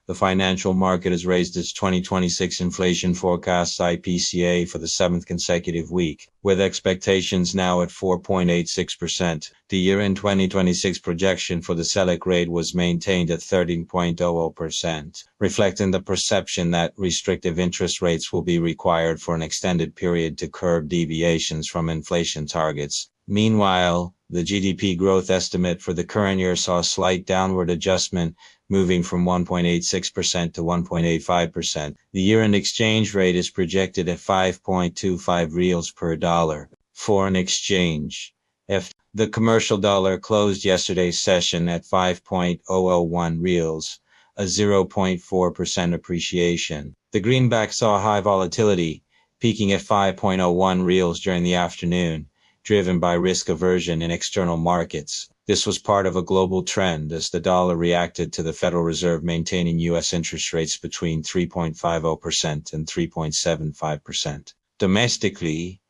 The financial market has raised its 2026 inflation forecast IPCA for the seventh consecutive week, with expectations now at 4.86%. The year-end 2026 projection for the Selic rate was maintained at 13.00%, reflecting the perception that restrictive interest rates will be required for an extended period to curb deviations from inflation targets. Meanwhile, the GDP growth estimate for the current year saw a slight downward adjustment, moving from 1.86% to 1.85%. The year-end exchange rate is projected at 5.25 reals per dollar. Foreign exchange. The commercial dollar closed yesterday's session at 5.001 reals, a 0.4% appreciation. The greenback saw high volatility, peaking at 5.01 reals during the afternoon, driven by risk aversion in external markets. This was part of a global trend as the dollar reacted to the Federal Reserve maintaining U.S. interest rates between 3.50% and 3.75%. Domestically,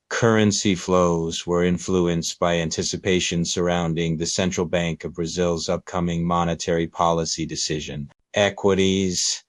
currency flows were influenced by anticipation surrounding the Central Bank of Brazil's upcoming monetary policy decision. Equities.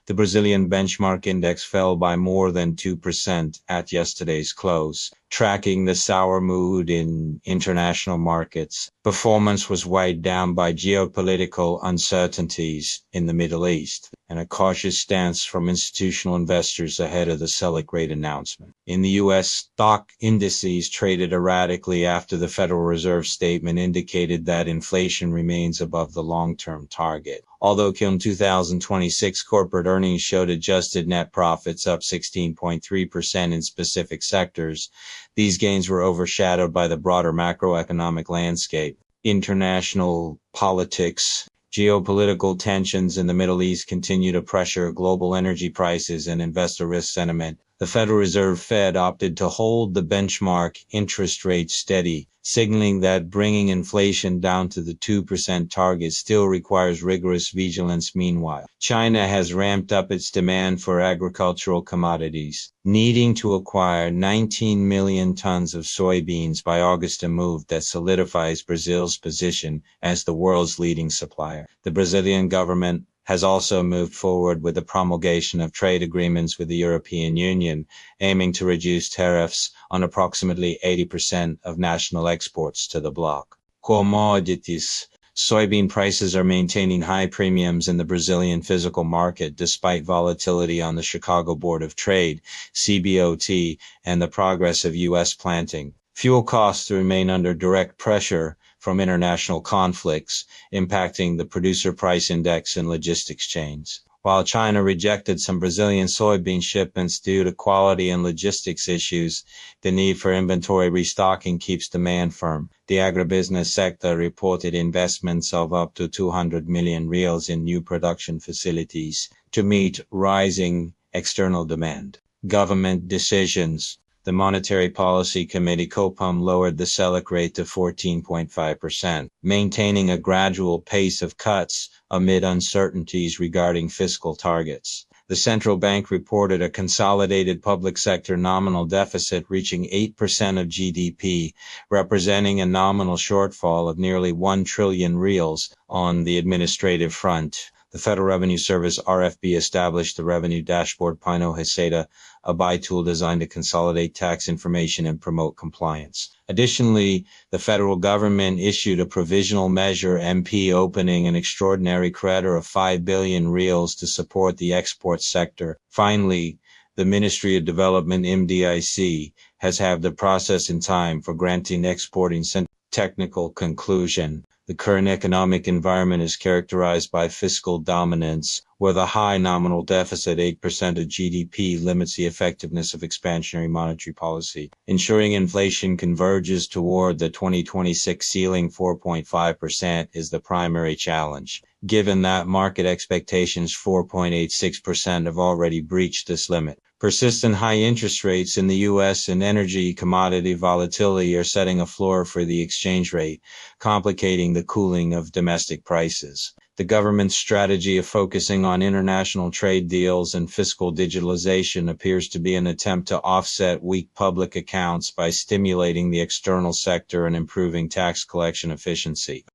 The Brazilian benchmark index fell by more than 2% at yesterday's close, tracking the sour mood in international markets. Performance was weighed down by geopolitical uncertainties in the Middle East and a cautious stance from institutional investors ahead of the Selic rate announcement. In the U.S., stock indices traded erratically after the Federal Reserve statement indicated that inflation remains above the long-term target. Although Q1 2026 corporate earnings showed adjusted net profits up 16.3% in specific sectors, these gains were overshadowed by the broader macroeconomic landscape. International politics. Geopolitical tensions in the Middle East continue to pressure global energy prices and investor risk sentiment. The Federal Reserve Fed opted to hold the benchmark interest rate steady, signaling that bringing inflation down to the 2% target still requires rigorous vigilance. Meanwhile, China has ramped up its demand for agricultural commodities, needing to acquire 19 million tons of soybeans by August, a move that solidifies Brazil's position as the world's leading supplier. The Brazilian government has also moved forward with the promulgation of trade agreements with the European Union, aiming to reduce tariffs on approximately 80% of national exports to the bloc. Commodities. Soybean prices are maintaining high premiums in the Brazilian physical market despite volatility on the Chicago Board of Trade, CBOT, and the progress of U.S. planting. Fuel costs remain under direct pressure from international conflicts, impacting the producer price index and logistics chains. While China rejected some Brazilian soybean shipments due to quality and logistics issues, the need for inventory restocking keeps demand firm. The agribusiness sector reported investments of up to 200 million reals in new production facilities to meet rising external demand. Government decisions. The Monetary Policy Committee (COPOM) lowered the Selic rate to 14.5%, maintaining a gradual pace of cuts amid uncertainties regarding fiscal targets. The central bank reported a consolidated public sector nominal deficit reaching 8% of GDP, representing a nominal shortfall of nearly 1 trillion reals. On the administrative front, the Federal Revenue Service (RFB) established the Revenue Dashboard Pino Heceta, a BI tool designed to consolidate tax information and promote compliance. Additionally, the federal government issued a provisional measure MP opening an extraordinary credit of 5 billion reals to support the export sector. Finally, the Ministry of Development (MDIC) has halved the process in time for granting exporting technical conclusion. The current economic environment is characterized by fiscal dominance, where the high nominal deficit, 8% of GDP, limits the effectiveness of expansionary monetary policy. Ensuring inflation converges toward the 2026 ceiling 4.5% is the primary challenge. Given that market expectations 4.86% have already breached this limit. Persistent high interest rates in the U.S. and energy commodity volatility are setting a floor for the exchange rate, complicating the cooling of domestic prices. The government's strategy of focusing on international trade deals and fiscal digitalization appears to be an attempt to offset weak public accounts by stimulating the external sector and improving tax collection efficiency.